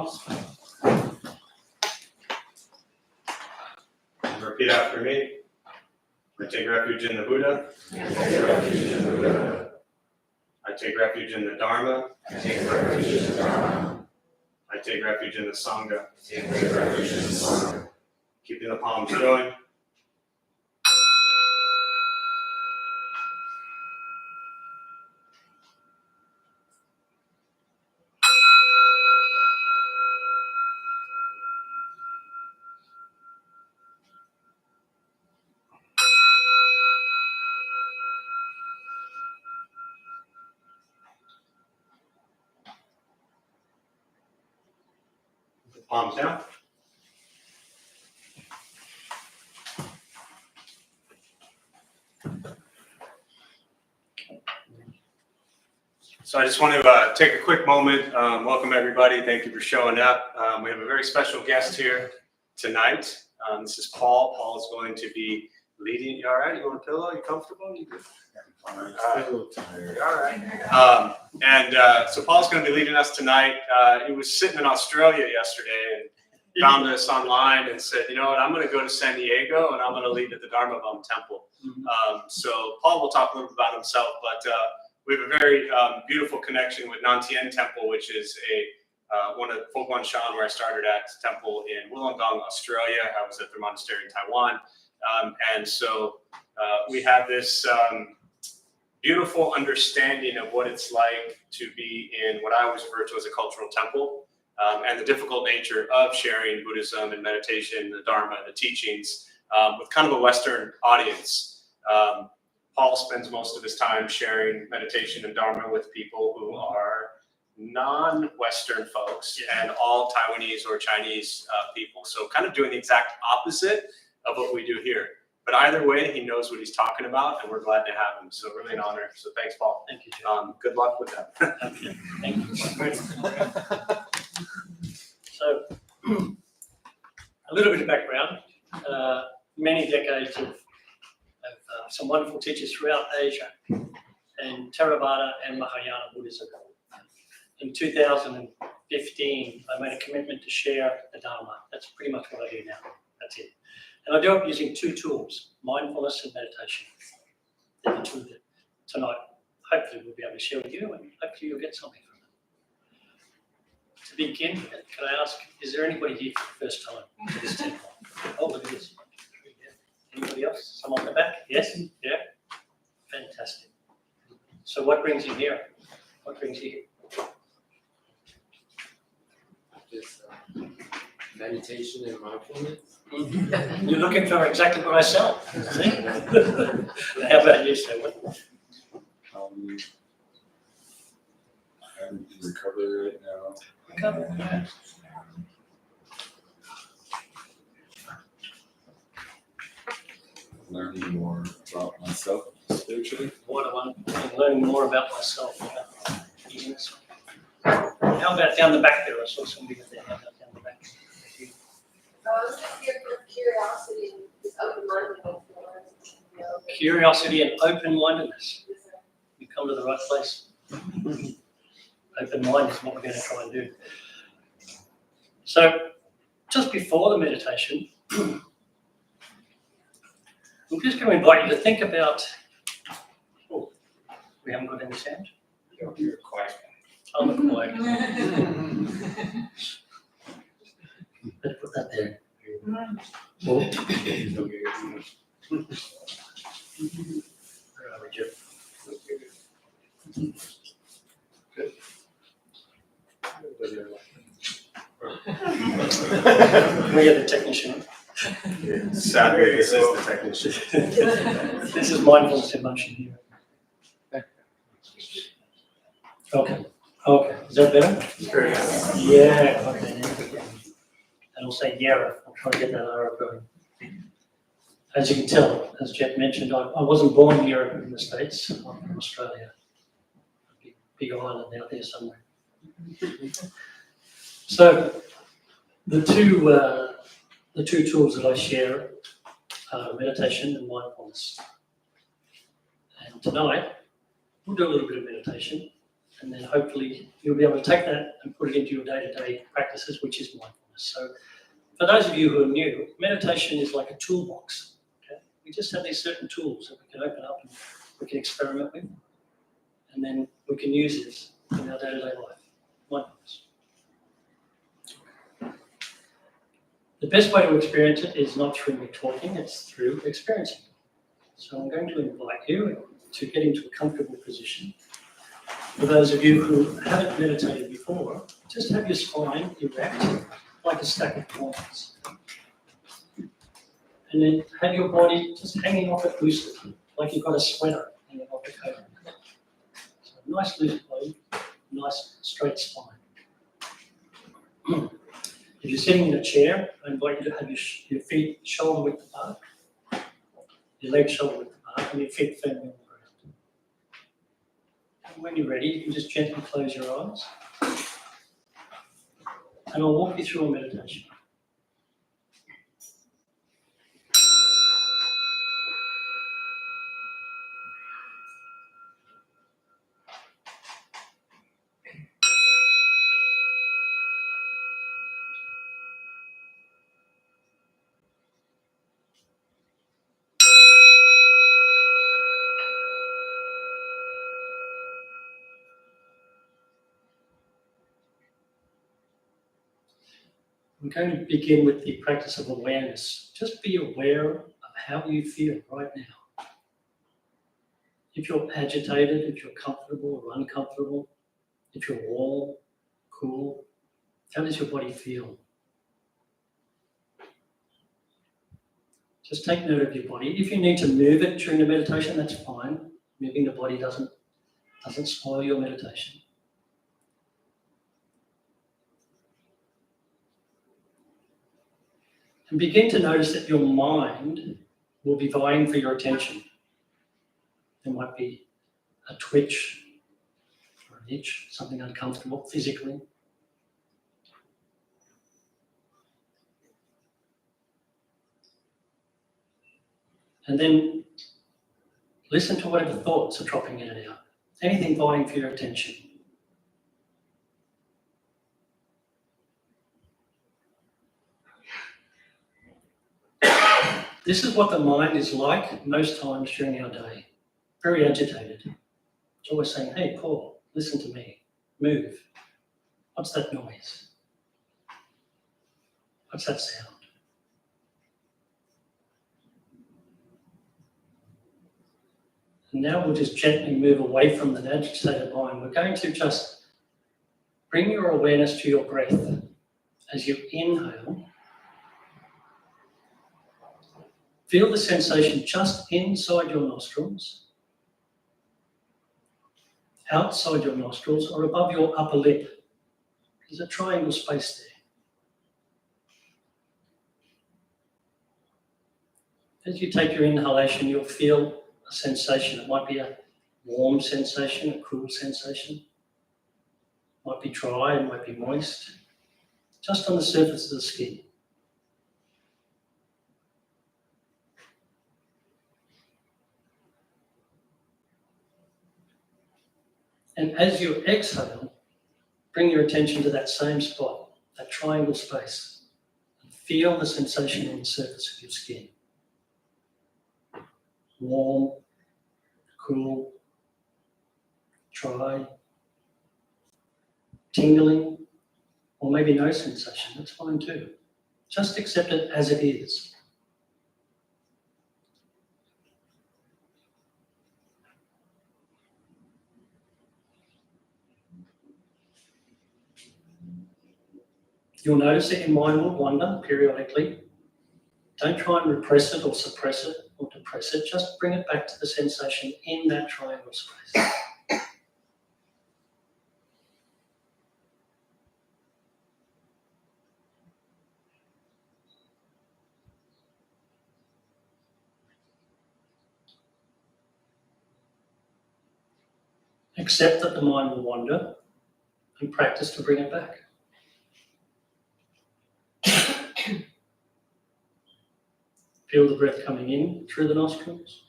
palms. Repeat after me. I take refuge in the Buddha. I take refuge in the Buddha. I take refuge in the Dharma. I take refuge in the Dharma. I take refuge in the Sangha. I take refuge in the Sangha. Keeping the palms going. Palms down. So I just want to take a quick moment. Welcome everybody. Thank you for showing up. We have a very special guest here tonight. This is Paul. Paul is going to be leading. You all right? You want a pillow? You comfortable? You good? I'm a little tired. All right. So Paul's going to be leading us tonight. He was sitting in Australia yesterday and found us online and said, you know what, I'm going to go to San Diego and I'm going to lead at the Dharmabumtemple. So Paul will talk a little bit about himself, but we have a very beautiful connection with Nantien Temple, which is one of Fo Guang Shan, where I started at temple in Wollongong, Australia. I was at the monastery in Taiwan. And so we have this beautiful understanding of what it's like to be in what I always refer to as a cultural temple, and the difficult nature of sharing Buddhism and meditation, the Dharma, the teachings, with kind of a Western audience. Paul spends most of his time sharing meditation and Dharma with people who are non-Western folks and all Taiwanese or Chinese people. So kind of doing the exact opposite of what we do here. But either way, he knows what he's talking about, and we're glad to have him. So really an honor. So thanks, Paul. Thank you, John. Good luck with that. Thank you. So, a little bit of background. Many decades of some wonderful teachers throughout Asia and Theravada and Mahayana Buddhism. In 2015, I made a commitment to share the Dharma. That's pretty much what I do now. That's it. And I do it using two tools, mindfulness and meditation. They're the two that tonight, hopefully, we'll be able to share with you, and hopefully you'll get something from it. To begin with, can I ask, is there anybody here for the first time to this temple? Oh, look at this. Anybody else? Someone in the back? Yes? Yeah? Fantastic. So what brings you here? What brings you here? Just meditation and mindfulness. You're looking for exactly what I sell. See? How about you, sir? I'm in recovery right now. Recovery. Learning more about myself spiritually. What I want to learn more about myself. Yes. How about down the back there? I saw somebody there. How about down the back? I was just here for curiosity and just open-mindedness. Curiosity and open-mindedness. You come to the right place. Open mind is what we're going to try and do. So, just before the meditation, I'm just going to invite you to think about. Oh, we haven't got any sound. You're quiet. I'm a quiet. Better put that there. Oh. Where are we, Jeff? Good. We are the technician. Sadly, this is the technician. This is mindfulness in motion here. Okay. Okay. Is that better? Yeah. Okay. And I'll say yeah. I'll try to get that R going. As you can tell, as Jeff mentioned, I wasn't born here in the States. I'm from Australia. Big island out there somewhere. So the two tools that I share are meditation and mindfulness. And tonight we'll do a little bit of meditation, And then hopefully you'll be able to take that and put it into your day-to-day practices, which is mindfulness. So for those of you who are new, meditation is like a toolbox. Okay? We just have these certain tools that we can open up and we can experiment with, and then we can use this in our day-to-day life. Mindfulness. The best way to experience it is not through me talking, it's through experiencing. So I'm going to invite you to get into a comfortable position. For those of you who haven't meditated before, just have your spine erect like a stack of coins. And then have your body just hanging off it loosely, like you've got a sweater hanging off the coat. So nice loose body, nice straight spine. If you're sitting in a chair, I invite you to have your feet shoulder width apart, your legs shoulder width apart, and your feet firmly on the ground. And when you're ready, you can just gently close your eyes. And I'll walk you through a meditation. I'm going to begin with the practice of awareness. Just be aware of how you feel right now. If you're agitated, if you're comfortable or uncomfortable, if you're warm, cool, how does your body feel? Just take note of your body. If you need to move it during the meditation, that's fine. Moving the body doesn't spoil your meditation. And begin to notice that your mind will be vying for your attention. There might be a twitch or an itch, something uncomfortable physically. And then listen to whatever thoughts are dropping in and out. Anything vying for your attention. This is what the mind is like most times during our day. Very agitated. It's always saying, hey, Paul, listen to me. Move. What's that noise? What's that sound? And now we'll just gently move away from the agitated mind. We're going to just bring your awareness to your breath. As you inhale, feel the sensation just inside your nostrils, outside your nostrils, or above your upper lip. There's a triangle space there. As you take your inhalation, you'll feel a sensation. It might be a warm sensation, a cool sensation. It might be dry, it might be moist, just on the surface of the skin. And as you exhale, bring your attention to that same spot, that triangle space, and feel the sensation on the surface of your skin. Warm, cool, dry, tingling, or maybe no sensation, that's fine too. Just accept it as it is. You'll notice that your mind will wander periodically. Don't try and repress it or suppress it or depress it. Just bring it back to the sensation in that triangle space. Accept that the mind will wander and practice to bring it back. Feel the breath coming in through the nostrils.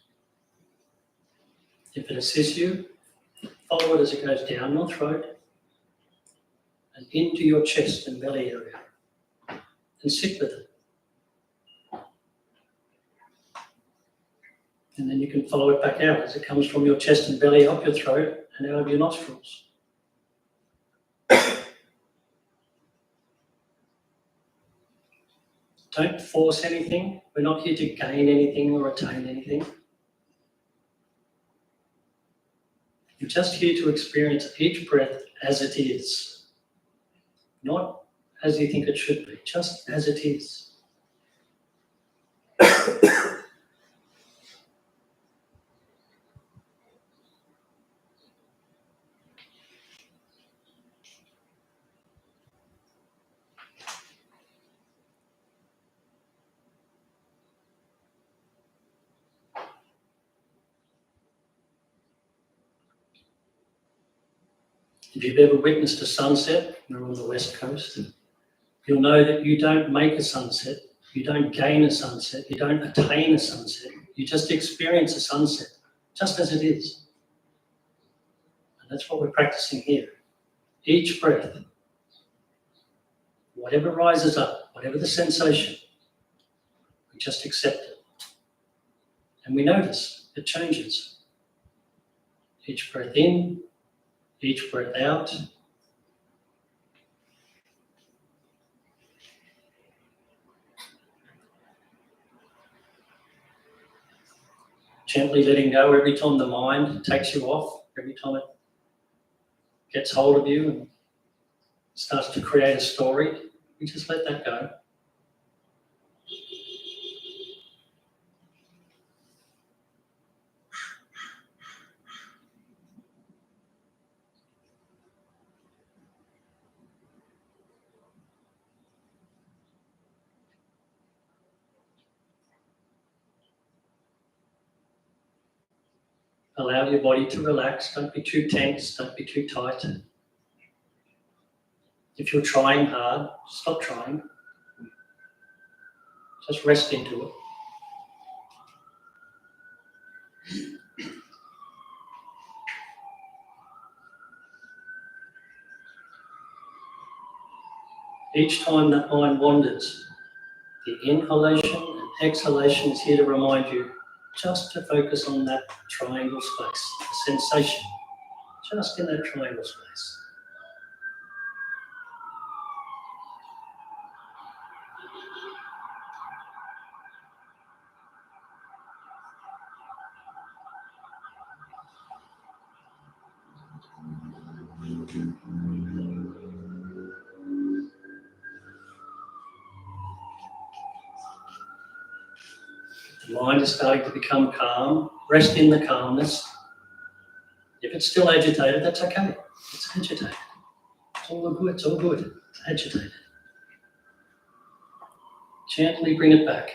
If it assists you, follow it as it goes down your throat and into your chest and belly area. And sit with it. And then you can follow it back out as it comes from your chest and belly up your throat and out of your nostrils. Don't force anything. We're not here to gain anything or attain anything. You're just here to experience each breath as it is. Not as you think it should be, just as it is. If you've ever witnessed a sunset, we're on the West Coast, you'll know that you don't make a sunset, you don't gain a sunset, you don't attain a sunset, you just experience a sunset, just as it is. And that's what we're practicing here. Each breath, whatever rises up, whatever the sensation, we just accept it. And we notice it changes. Each breath in, each breath out. Gently letting go every time the mind takes you off, every time it gets hold of you and starts to create a story. We just let that go. Allow your body to relax. Don't be too tense. Don't be too tight. If you're trying hard, stop trying. Just rest into it. Each time that mind wanders, the inhalation and exhalation is here to remind you just to focus on that triangle space, the sensation, just in that triangle space. The mind is starting to become calm. Rest in the calmness. If it's still agitated, that's okay. It's agitated. It's all good. It's all good. It's agitated. Gently bring it back.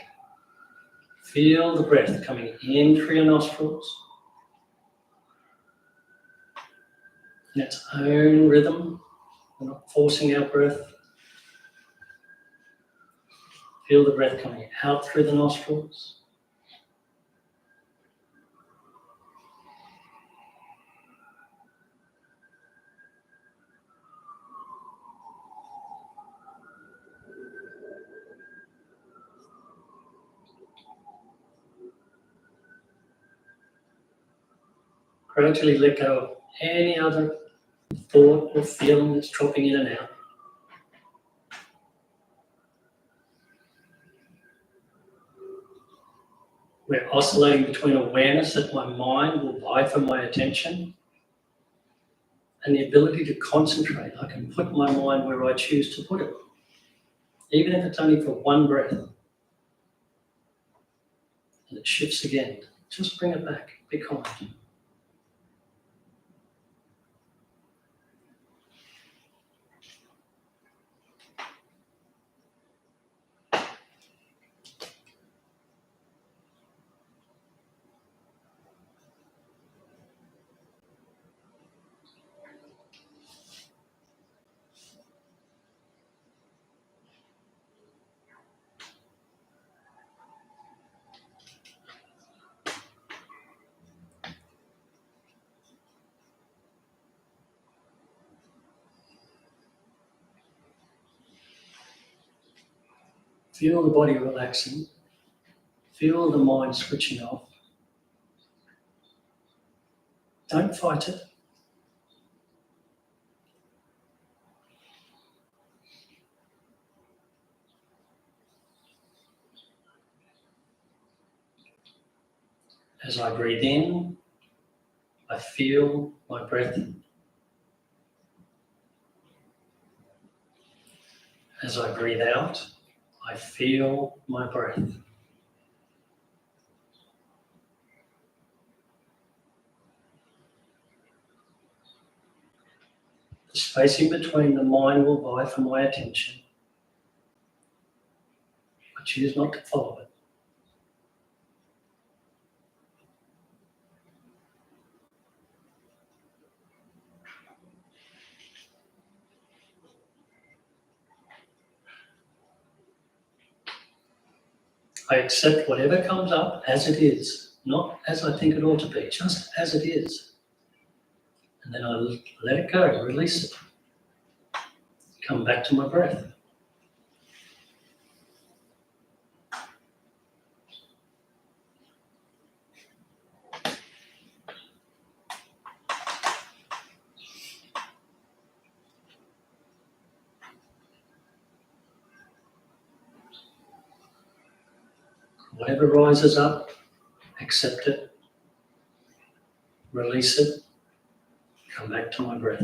Feel the breath coming in through your nostrils. In its own rhythm. We're not forcing our breath. Feel the breath coming out through the nostrils. Gradually let go of any other thought or feeling that's dropping in and out. We're oscillating between awareness that my mind will vie for my attention and the ability to concentrate. I can put my mind where I choose to put it, even if it's only for one breath. And it shifts again. Just bring it back. Be kind. Feel the body relaxing. Feel the mind switching off. Don't fight it. As I breathe in, I feel my breath. As I breathe out, I feel my breath. The space in between the mind will vie for my attention. I choose not to follow it. I accept whatever comes up as it is, not as I think it ought to be, just as it is. And then I let it go, release it. Come back to my breath. Whatever rises up, accept it, release it, come back to my breath.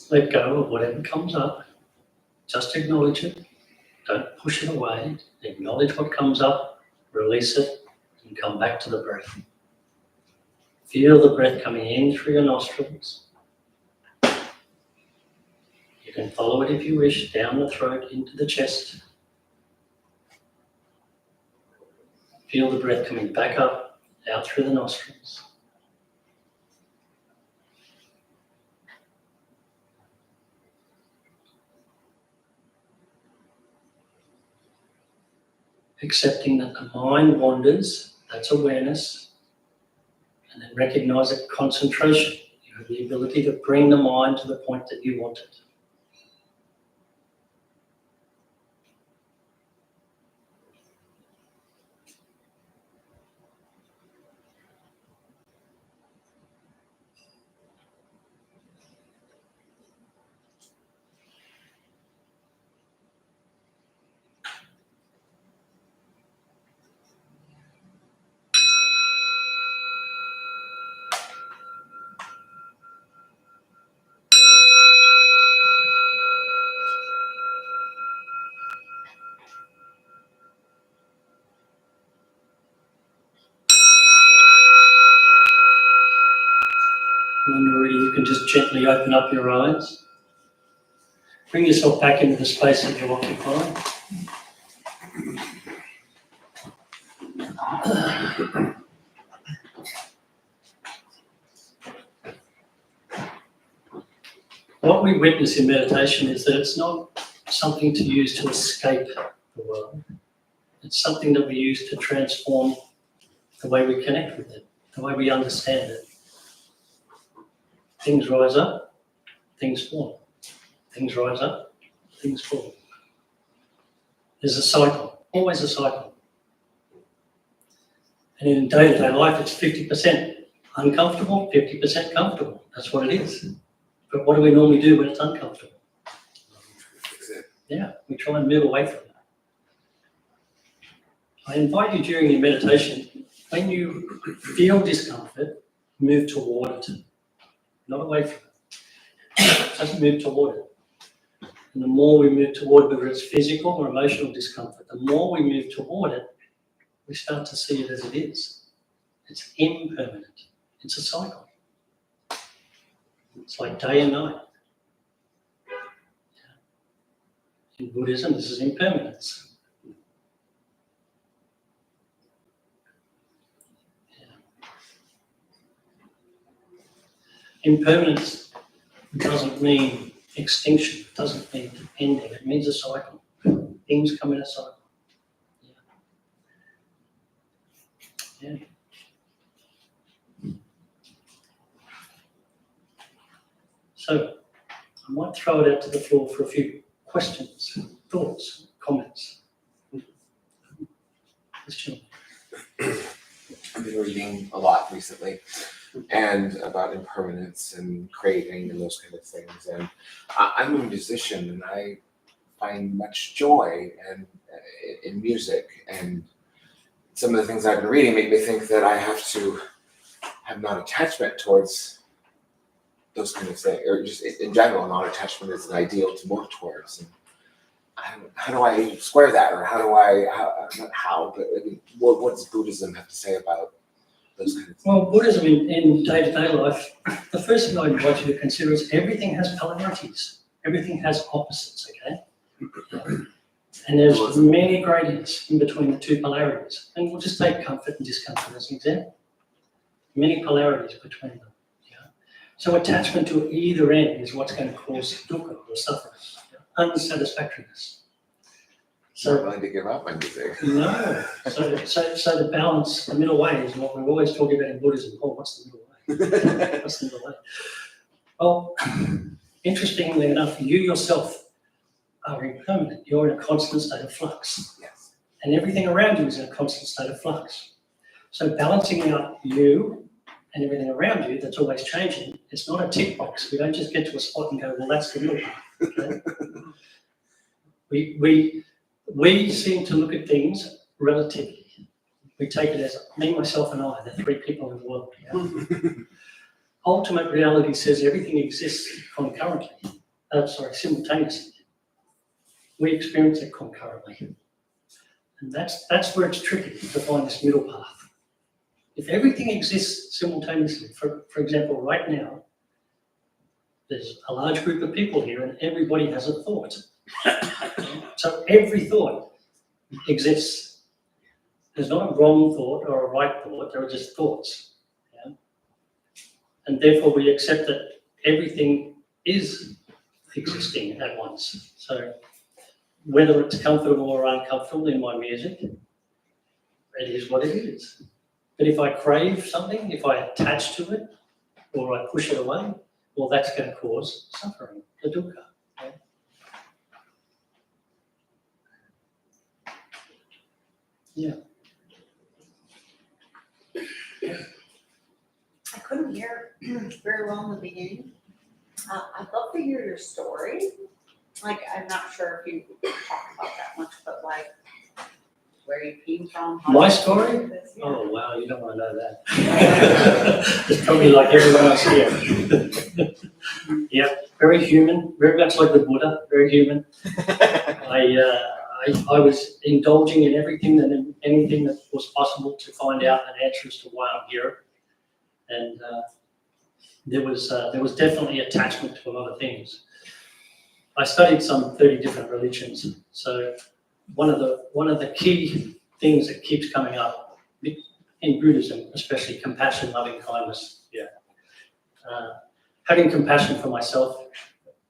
Let go of whatever comes up. Just acknowledge it. Don't push it away. Acknowledge what comes up, release it, and come back to the breath. Feel the breath coming in through your nostrils. You can follow it if you wish, down the throat, into the chest. Feel the breath coming back up, out through the nostrils. Accepting that the mind wanders, that's awareness, and then recognize that concentration. You have the ability to bring the mind to the point that you want it. When you're ready, you can just gently open up your eyes. Bring yourself back into the space that you're occupying. What we witness in meditation is that it's not something to use to escape the world. It's something that we use to transform the way we connect with it, the way we understand it. Things rise up, things fall. Things rise up, things fall. There's a cycle, always a cycle. And in day-to-day life, it's 50% uncomfortable, 50% comfortable. That's what it is. But what do we normally do when it's uncomfortable? Yeah, we try and move away from it. I invite you during your meditation, when you feel discomfort, move toward it, not away from it. Just move toward it. And the more we move toward, whether it's physical or emotional discomfort, the more we move toward it, we start to see it as it is. It's impermanent. It's a cycle. It's like day and night. In Buddhism, this is impermanence. Impermanence doesn't mean extinction, it doesn't mean ending, it means a cycle. Things come in a cycle. Yeah. So, I might throw it out to the floor for a few questions, thoughts, comments. Question. I've been reading a lot recently and about impermanence and creating and those kind of things. And I'm a musician and I find much joy in music. And some of the things I've been reading make me think that I have to have non-attachment towards those kind of things, or just in general, non-attachment is an ideal to work towards. And how do I square that, or what does Buddhism have to say about those kind of things? Well, Buddhism in day-to-day life, the first thing I invite you to consider is everything has polarities. Everything has opposites, okay? And there's many gradients in between the two polarities. And we'll just take comfort and discomfort as an example. Many polarities between them. Yeah? So attachment to either end is what's going to cause dukkha or suffering, unsatisfactoriness. So I'm willing to give up my music. No. So the balance, the middle way is what we're always talking about in Buddhism. Oh, what's the middle way? What's the middle way? Well, interestingly enough, you yourself are impermanent. You're in a constant state of flux. Yes. And everything around you is in a constant state of flux. So balancing out you and everything around you that's always changing, it's not a tick box. We don't just get to a spot and go, well, that's the middle path. Okay? We seem to look at things relatively. We take it as me, myself, and I, the three people in the world. Yeah? Ultimate reality says everything exists concurrently. Simultaneously. We experience it concurrently. And that's where it's tricky to find this middle path. If everything exists simultaneously, for example, right now, there's a large group of people here and everybody has a thought. So every thought exists. There's not a wrong thought or a right thought, there are just thoughts. Yeah? And therefore we accept that everything is existing at once. So whether it's comfortable or uncomfortable in my music, it is what it is. But if I crave something, if I attach to it, or I push it away, well, that's going to cause suffering, the dukkha. Okay? Yeah. I couldn't hear very well in the beginning. I'd love to hear your story. Like, I'm not sure if you talk about that much, but like, where you came from. My story? Yeah. Oh, wow, you don't want to know that. It's probably like everyone else here. Yeah, very human, very much like the Buddha, very human. I was indulging in everything and anything that was possible to find out an answer as to why I'm here. And there was definitely attachment to a lot of things. I studied some 30 different religions, so one of the key things that keeps coming up in Buddhism, especially compassion, loving kindness. Yeah, having compassion for myself,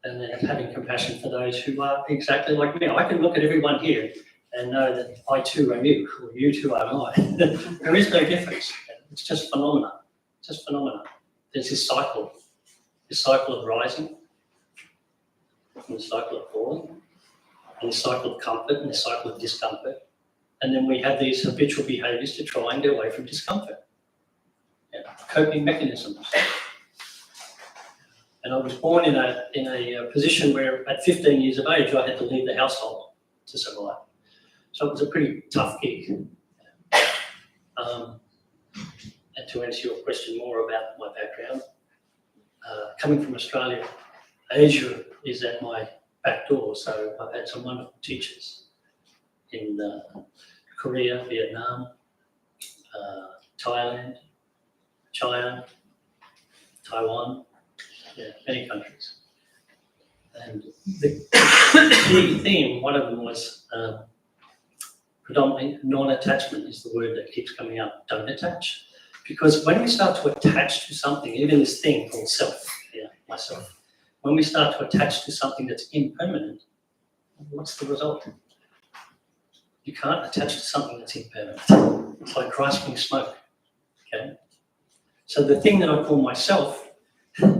and then having compassion for those who are exactly like me. I can look at everyone here and know that I too am you, or you too are I. There is no difference. It's just phenomena. Just phenomena. There's this cycle of rising, and the cycle of falling, and the cycle of comfort, and the cycle of discomfort. And then we have these habitual behaviors to try and get away from discomfort. Yeah, coping mechanisms. And I was born in a position where at 15 years of age, I had to leave the household to survive. So it was a pretty tough gig. And to answer your question more about my background, coming from Australia, Asia is at my back door. So I've had some wonderful teachers in Korea, Vietnam, Thailand, China, Taiwan, many countries. And the key theme, one of them was predominantly non-attachment is the word that keeps coming up. Don't attach. Because when we start to attach to something, even this thing called self, myself, when we start to attach to something that's impermanent, what's the result? You can't attach to something that's impermanent. It's like grasping smoke, okay? So the thing that I call myself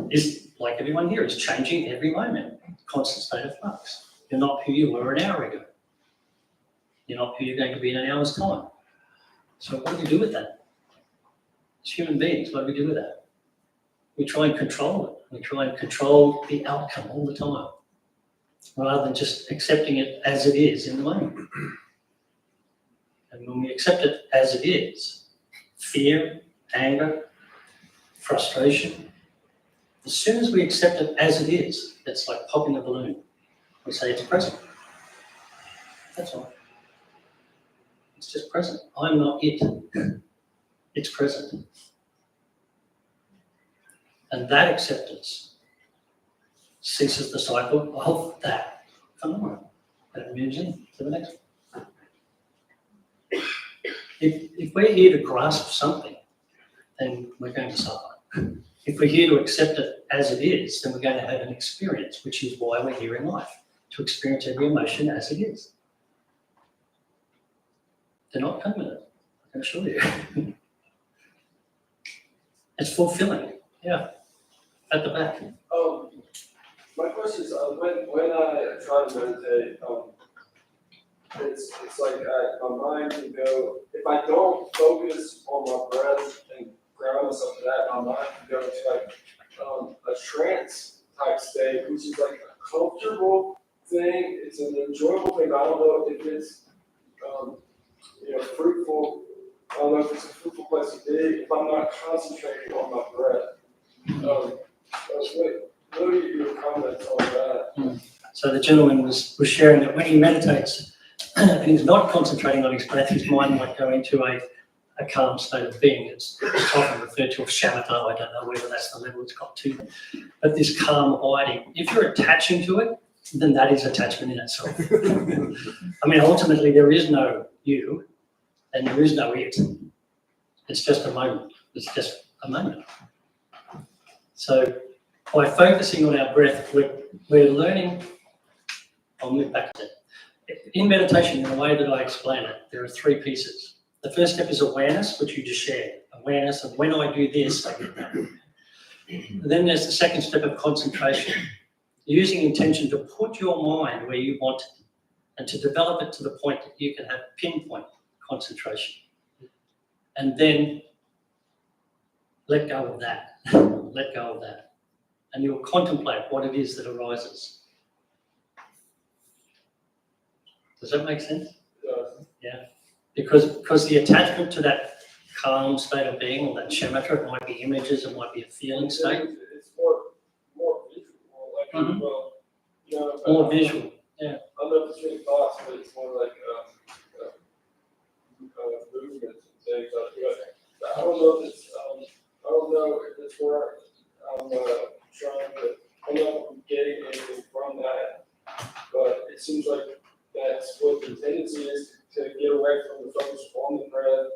is, like everyone here, is changing every moment, constant state of flux. You're not who you were an hour ago. You're not who you're going to be in an hour's time. So what do we do with that? As human beings, what do we do with that? We try and control it. We try and control the outcome all the time, rather than just accepting it as it is in the moment. And when we accept it as it is, fear, anger, frustration, as soon as we accept it as it is, it's like popping a balloon. We say it's present. That's all. It's just present. I'm not it. It's present. And that acceptance ceases the cycle of that phenomenon. That moves in to the next one. If we're here to grasp something, then we're going to suffer. If we're here to accept it as it is, then we're going to have an experience, which is why we're here in life, to experience every emotion as it is. They're not permanent, I can assure you. It's fulfilling, yeah. At the back. My question is, when I try to meditate, it's like my mind can go, if I don't focus on my breath and ground myself to that, my mind can go into like a trance type state, which is like a comfortable thing. It's an enjoyable thing. I don't know if it's fruitful. I don't know if it's a fruitful place to be if I'm not concentrating on my breath. What are your comments on that? So the gentleman was sharing that when he meditates and he's not concentrating on his breath, his mind might go into a calm state of being. It's often referred to as shamatha. I don't know whether that's the level it's got to. But this calm abiding, if you're attaching to it, then that is attachment in itself. I mean, ultimately, there is no you and there is no it. It's just a moment. It's just a moment. So by focusing on our breath, we're learning. I'll move back to that. In meditation, in the way that I explain it, there are three pieces. The first step is awareness, which you just shared. Awareness of when I do this, I get that. Then there's the second step of concentration. Using intention to put your mind where you want it and to develop it to the point that you can have pinpoint concentration. And then let go of that. Let go of that. And you'll contemplate what it is that arises. Does that make sense? Yeah. Because the attachment to that calm state of being, or that shamatha, it might be images, it might be a feeling state. It's more visual, like More visual, yeah. I don't know if it's really thoughts, but it's more like movements and things. I don't know if it's where I'm trying to. I don't know if I'm getting anything from that, but it seems like that's what the tendency is, to get away from the focus on the breath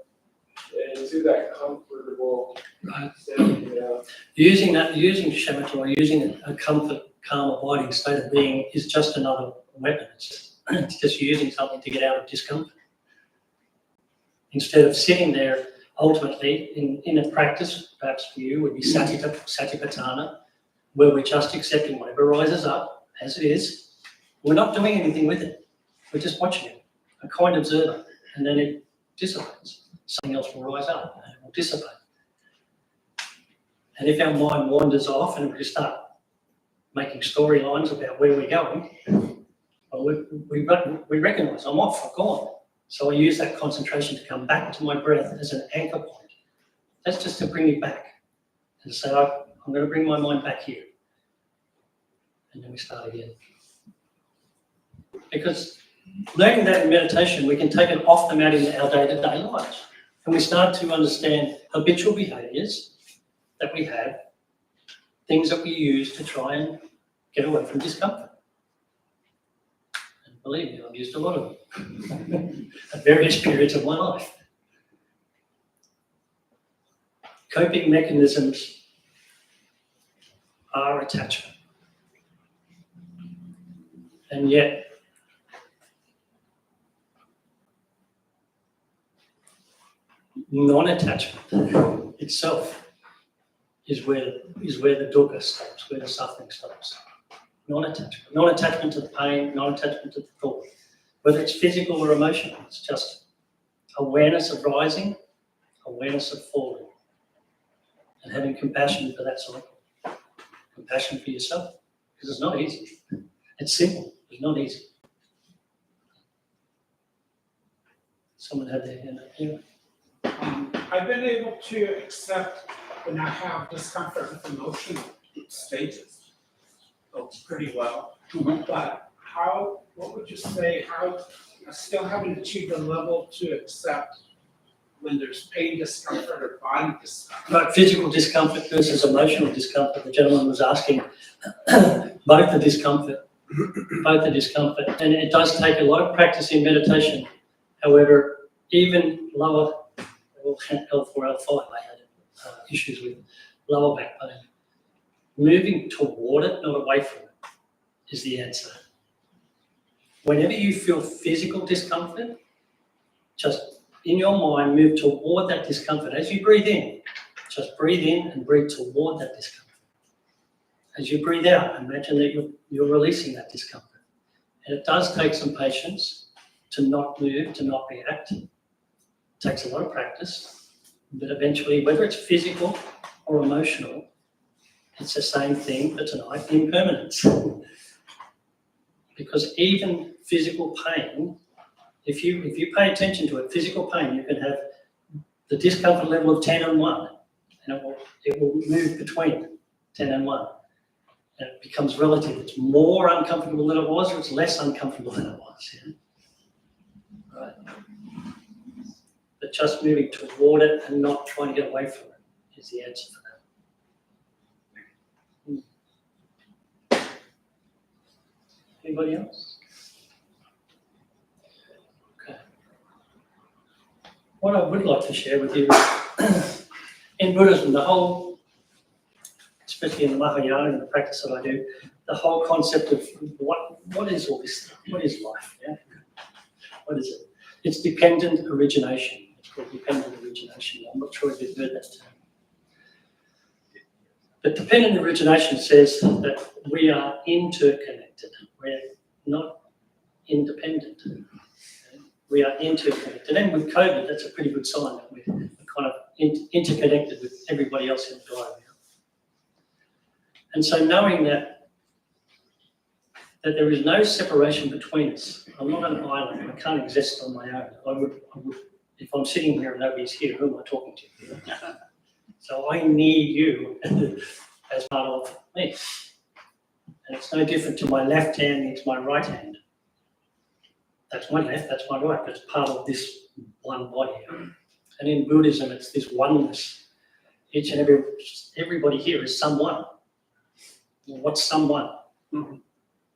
and to that comfortable state. Using shamatha or using a comfort, calm, abiding state of being is just another weapon. It's just using something to get out of discomfort. Instead of sitting there, ultimately, in a practice, perhaps for you, would be satipatthana, where we're just accepting whatever rises up as it is. We're not doing anything with it. We're just watching it, a kind observer, and then it dissipates. Something else will rise up and it will dissipate. And if our mind wanders off and we start making storylines about where we're going, well, we recognize I'm off, I've gone. So I use that concentration to come back to my breath as an anchor point. That's just to bring me back and say, I'm going to bring my mind back here. And then we start again. Because learning that in meditation, we can take it off the mat in our day-to-day lives. And we start to understand habitual behaviours that we have, things that we use to try and get away from discomfort. And believe me, I've used a lot of them at various periods of my life. Coping mechanisms are attachment. And yet, non-attachment itself is where the dukkha stops, where the suffering stops. Non-attachment. Non-attachment to the pain, non-attachment to the thought. Whether it's physical or emotional, it's just awareness of rising, awareness of falling. And having compassion for that cycle. Compassion for yourself. Because it's not easy. It's simple, it's not easy. Someone had their hand up here. I've been able to accept when I have discomfort with emotional stages pretty well. But what would you say, how I still haven't achieved a level to accept when there's pain, discomfort, or body discomfort? Like physical discomfort versus emotional discomfort, the gentleman was asking both the discomfort, and it does take a lot of practice in meditation. However, even lower, L4, L5, I had issues with lower back pain. Moving toward it, not away from it, is the answer. Whenever you feel physical discomfort, just in your mind, move toward that discomfort. As you breathe in, just breathe in and breathe toward that discomfort. As you breathe out, imagine that you're releasing that discomfort. And it does take some patience to not move, to not react. It takes a lot of practice, but eventually, whether it's physical or emotional, it's the same thing for tonight, impermanence. Because even physical pain, if you pay attention to it, physical pain, you can have the discomfort level of 10 and 1, and it will move between 10 and 1. And it becomes relative. It's more uncomfortable than it was, or it's less uncomfortable than it was. Yeah? Right? But just moving toward it and not trying to get away from it is the answer for that. Anybody else? Okay. What I would like to share with you is in Buddhism, the whole, especially in the Mahayana and the practice that I do, the whole concept of what is all this stuff? What is life? Yeah? What is it? It's dependent origination. It's called dependent origination. I'm not sure if you've heard that term. But dependent origination says that we are interconnected. We're not independent. We are interconnected. And with COVID, that's a pretty good sign that we're kind of interconnected with everybody else in the globe. And so knowing that there is no separation between us. I'm not an island. I can't exist on my own. I would, if I'm sitting here and nobody's here, who am I talking to? So I need you as part of me. And it's no different to my left hand needs my right hand. That's my left, that's my right. That's part of this one body. And in Buddhism, it's this oneness. Each and everybody here is someone. What's someone?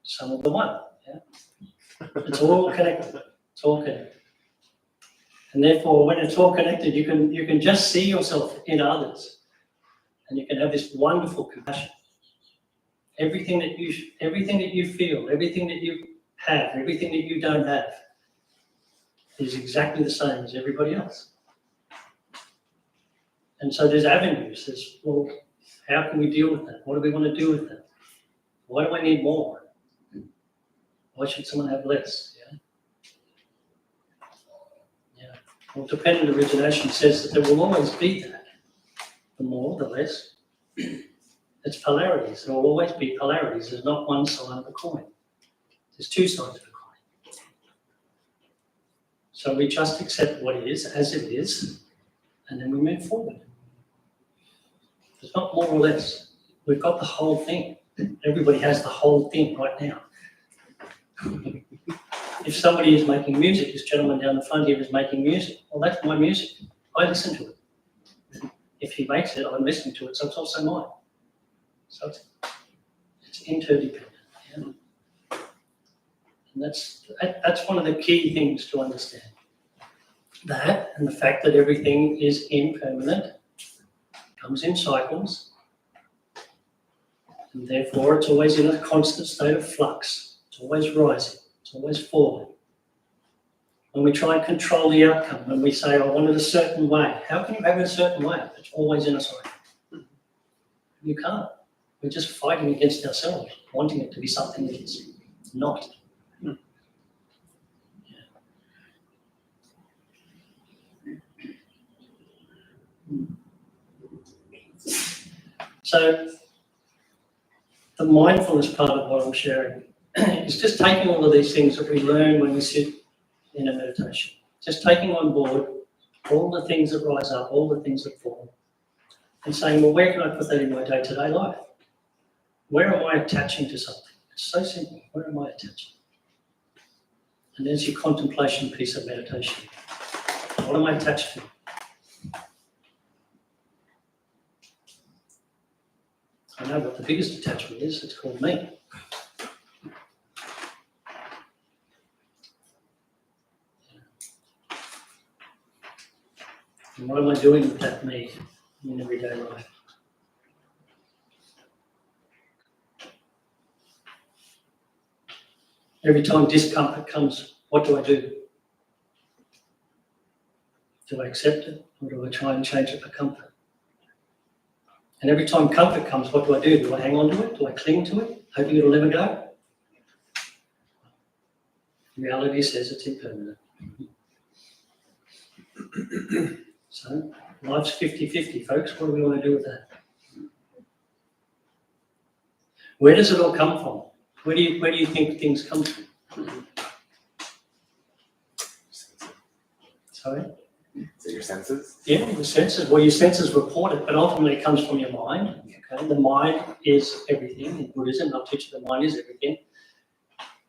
Some of the one. Yeah? It's all connected. It's all connected. And therefore, when it's all connected, you can just see yourself in others, and you can have this wonderful compassion. Everything that you feel, everything that you have, everything that you don't have, is exactly the same as everybody else. And so there's avenues. There's, well, how can we deal with that? What do we want to do with that? Why do I need more? Why should someone have less? Yeah. Well, dependent origination says that there will always be that. The more, the less. It's polarities. There will always be polarities. There's not one side of a coin. There's two sides of a coin. So we just accept what is as it is, and then we move forward. There's not more or less. We've got the whole thing. Everybody has the whole thing right now. If somebody is making music, this gentleman down the front here is making music, well, that's my music. I listen to it. If he makes it, I'm listening to it, so it's also mine. So it's interdependent. Yeah? And that's one of the key things to understand. That and the fact that everything is impermanent, comes in cycles, and therefore it's always in a constant state of flux. It's always rising, it's always falling. When we try and control the outcome, when we say, I want it a certain way, how can you have it a certain way? It's always in a cycle. You can't. We're just fighting against ourselves, wanting it to be something that it's not. So the mindfulness part of what I'm sharing is just taking all of these things that we learn when we sit in a meditation, just taking on board all the things that rise up, all the things that fall, and saying, well, where can I put that in my day-to-day life? Where am I attaching to something? It's so simple. Where am I attaching? And there's your contemplation piece of meditation. What am I attached to? I know what the biggest attachment is. It's called me. And what am I doing with that me in everyday life? Every time discomfort comes, what do I do? Do I accept it, or do I try and change it for comfort? And every time comfort comes, what do I do? Do I hang on to it? Do I cling to it, hoping it'll never go? Reality says it's impermanent. So, life's 50-50, folks. What do we want to do with that? Where does it all come from? Where do you think things come from? Sorry? Is it your senses? Yeah, your senses. Well, your senses report it, but ultimately it comes from your mind. Okay, the mind is everything. In Buddhism, they'll teach you the mind is everything.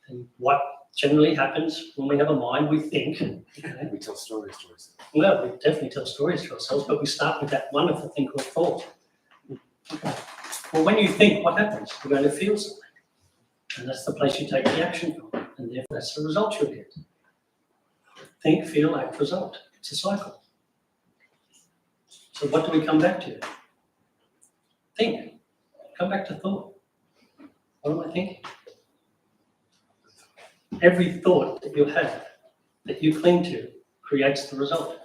And what generally happens when we have a mind, we think. Okay? We tell stories to ourselves. Well, we definitely tell stories to ourselves, but we start with that wonderful thing called thought. Okay. Well, when you think, what happens? You're going to feel something. And that's the place you take the action from. And therefore, that's the result you'll get. Think, feel, act, result. It's a cycle. So what do we come back to? Think. Come back to thought. What am I thinking? Every thought that you have, that you cling to, creates the result.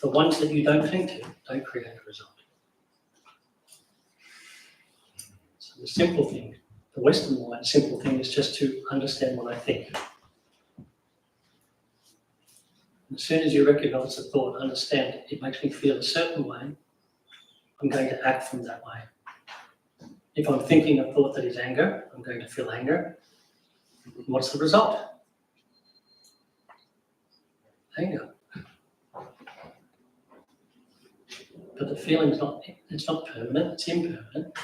The ones that you don't cling to don't create a result. So the simple thing, the Western mind, simple thing is just to understand what I think. As soon as you recognize the thought, understand it makes me feel a certain way, I'm going to act from that way. If I'm thinking a thought that is anger, I'm going to feel anger. What's the result? Anger. But the feeling's not permanent, it's impermanent.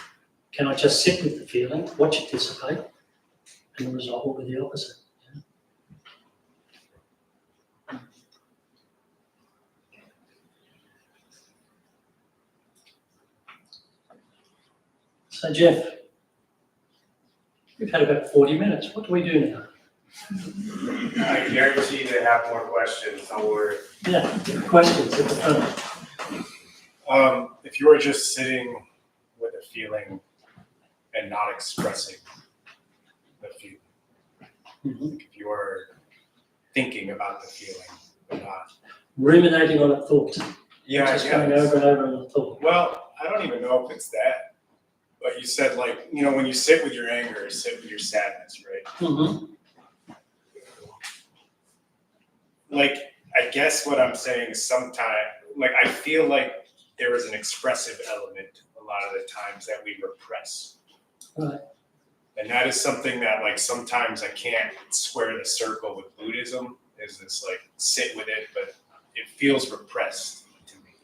Can I just sit with the feeling, watch it dissipate, and the result will be the opposite? Yeah? So Jeff, we've had about 40 minutes. What do we do now? I guarantee they have more questions, don't worry. Yeah, questions at the front. If you were just sitting with a feeling and not expressing the feeling, Mm-hmm. if you were thinking about the feeling but not. Ruminating on a thought. Yeah, Just going over and over on a thought. Well, I don't even know if it's that, but you said when you sit with your anger, sit with your sadness, right? Mm-hmm. I guess what I'm saying is sometimes, I feel like there is an expressive element a lot of the times that we repress. Right. And that is something that sometimes I can't square the circle with Buddhism, is this sit with it, but it feels repressed to me.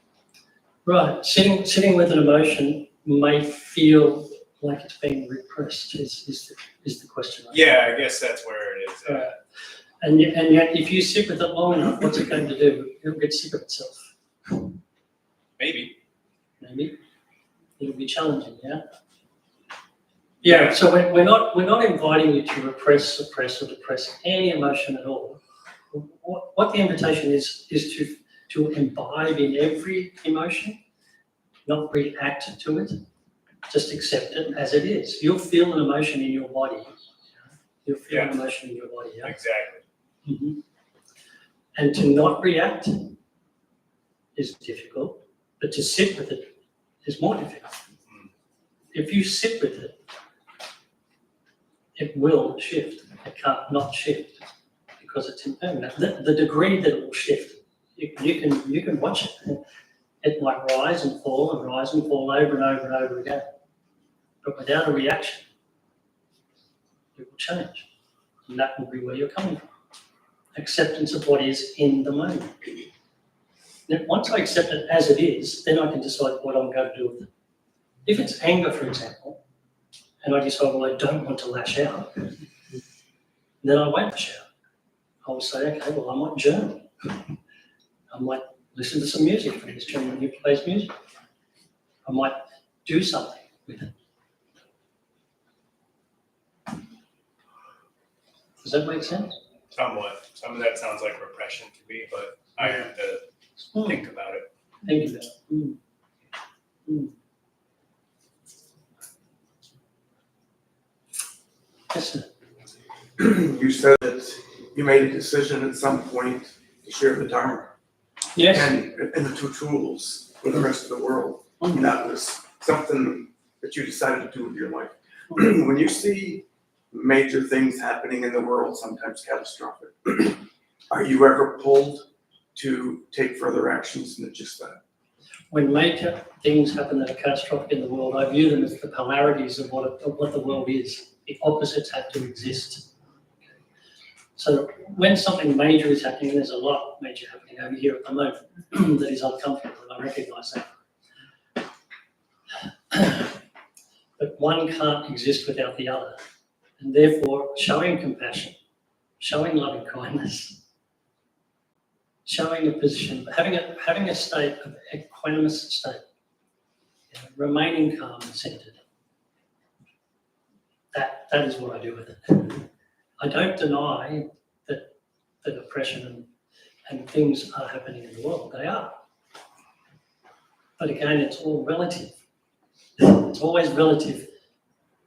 Right. Sitting with an emotion may feel like it's being repressed is the question. Yeah, I guess that's where it is. Right. And yet, if you sit with it long enough, what's it going to do? It'll get sick of itself. Maybe. Maybe it'll be challenging. Yeah. Yeah. So we're not inviting you to repress, suppress, or depress any emotion at all. What the invitation is to imbibe in every emotion, not react to it. Just accept it as it is. You'll feel an emotion in your body. You'll feel an emotion in your body. Yeah? Exactly. Mm-hmm. And to not react is difficult, but to sit with it is more difficult. If you sit with it, it will shift. It can't not shift because it's impermanent. The degree that it will shift, you can watch it. It might rise and fall over and over and over again. But without a reaction, it will change. And that will be where you're coming from. Acceptance of what is in the moment. Now, once I accept it as it is, then I can decide what I'm going to do with it. If it's anger, for example, and I decide, well, I don't want to lash out, then I won't lash out. I will say, okay, well, I might journal. I might listen to some music from this gentleman who plays music. I might do something with it. Does that make sense? Somewhat. Some of that sounds like repression to me, but I have to think about it. Think about it. Yes, sir. You said that you made a decision at some point to share the Dharma Yes. and the two tools for the rest of the world. And that was something that you decided to do with your life. When you see major things happening in the world, sometimes catastrophic, are you ever pulled to take further actions than just that? When major things happen that are catastrophic in the world, I view them as the polarities of what the world is. The opposites have to exist. So when something major is happening, and there's a lot major happening over here at the moment that is uncomfortable, and I recognise that. But one can't exist without the other. And therefore, showing compassion, showing loving kindness, showing a position, having a state of equanimous state, remaining calm and centered. That is what I do with it. I don't deny that oppression and things are happening in the world. They are. But again, it's all relative. It's always relative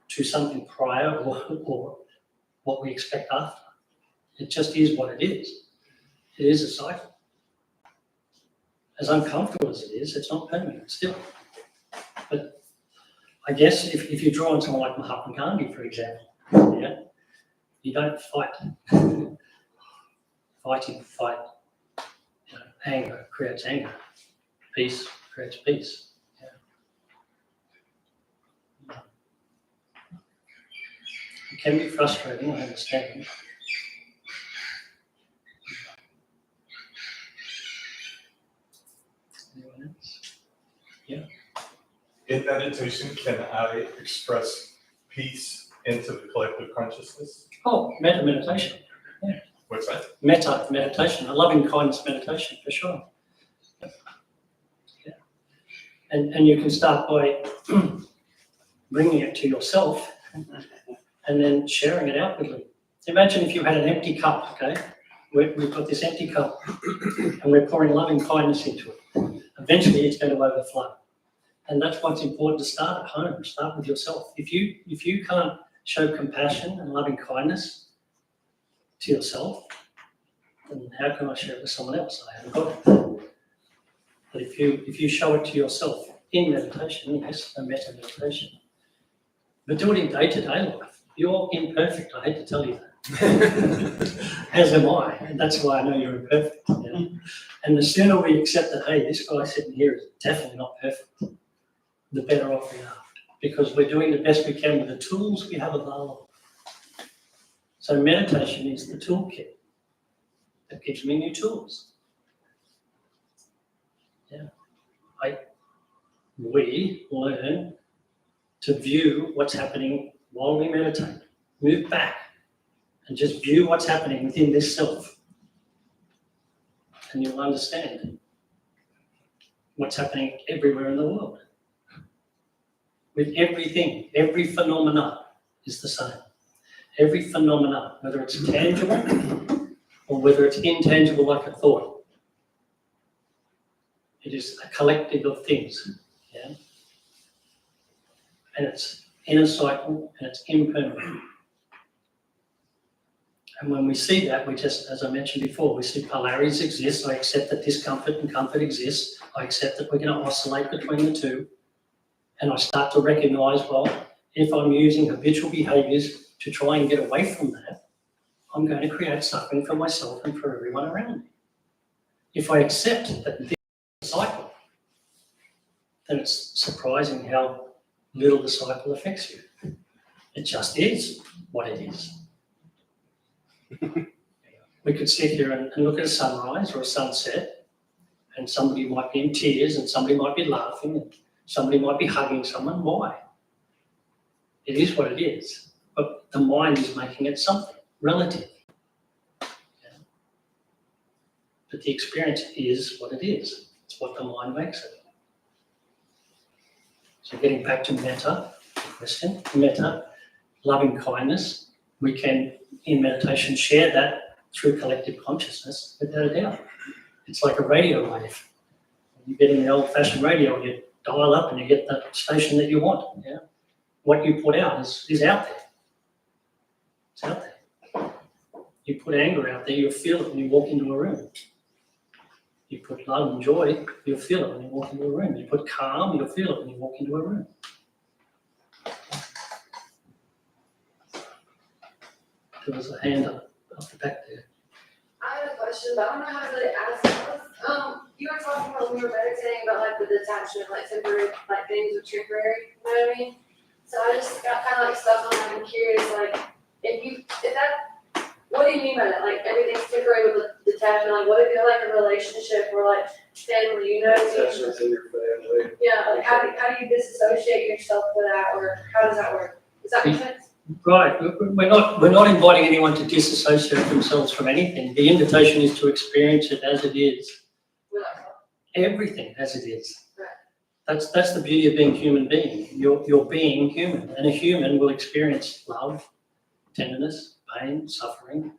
to something prior or what we expect after. It just is what it is. It is a cycle. As uncomfortable as it is, it's not permanent still. But I guess if you draw on someone like Mahatma Gandhi, for example, yeah, you don't fight. Fighting, anger creates anger. Peace creates peace. Yeah. It can be frustrating, I understand. Anyone else? Yeah. In meditation, can I express peace into the collective consciousness? Oh, meditation. Yeah. What's that? Meditation, a loving kindness meditation, for sure. Yeah. And you can start by bringing it to yourself and then sharing it outwardly. Imagine if you had an empty cup, okay? We've got this empty cup and we're pouring loving kindness into it. Eventually it's going to overflow. And that's what's important to start at home, start with yourself. If you can't show compassion and loving kindness to yourself, then how can I share it with someone else? I haven't got it. But if you show it to yourself in meditation, yes, a metta meditation, but do it in day-to-day life. You're imperfect, I hate to tell you that. As am I, and that's why I know you're imperfect. Yeah? And the sooner we accept that, hey, this guy sitting here is definitely not perfect, the better off we are. Because we're doing the best we can with the tools we have available. So meditation is the toolkit that gives me new tools. Yeah. We learn to view what's happening while we meditate. Move back and just view what's happening within this self. And you'll understand what's happening everywhere in the world. With everything, every phenomena is the same. Every phenomena, whether it's tangible or whether it's intangible like a thought, it is a collective of things. Yeah? And it's in a cycle and it's impermanent. And when we see that, we just, as I mentioned before, we see polarities exist. I accept that discomfort and comfort exists. I accept that we're going to oscillate between the two. And I start to recognize, well, if I'm using habitual behaviors to try and get away from that, I'm going to create suffering for myself and for everyone around me. If I accept that this is a cycle, then it's surprising how little the cycle affects you. It just is what it is. We could sit here and look at a sunrise or a sunset, and somebody might be in tears and somebody might be laughing and somebody might be hugging someone. Why? It is what it is, but the mind is making it something relative. Yeah. But the experience is what it is. It's what the mind makes it. So getting back to metta, the question, metta, loving kindness, we can, in meditation, share that through collective consciousness, without a doubt. It's like a radio wave. You get in the old-fashioned radio, you dial up and you get the station that you want. Yeah? What you put out is out there. It's out there. You put anger out there, you'll feel it when you walk into a room. You put love and joy, you'll feel it when you walk into a room. You put calm, you'll feel it when you walk into a room. There was a hand up the back there. I have a question, but I don't know how to really ask it. You were talking about when we were meditating about like the detachment, like temporary, like things are temporary, you know what I mean? So I just got kind of like stuck on that. I'm curious, like, what do you mean by that? Like everything's temporary with the detachment, like what if you're like a relationship or like family, you know? Attachments in your family. Yeah, like how do you disassociate yourself with that, or how does that work? Does that make sense? Right, we're not inviting anyone to disassociate themselves from anything. The invitation is to experience it as it is. Everything as it is. Right. That's the beauty of being a human being. You're being human, and a human will experience love, tenderness, pain, suffering,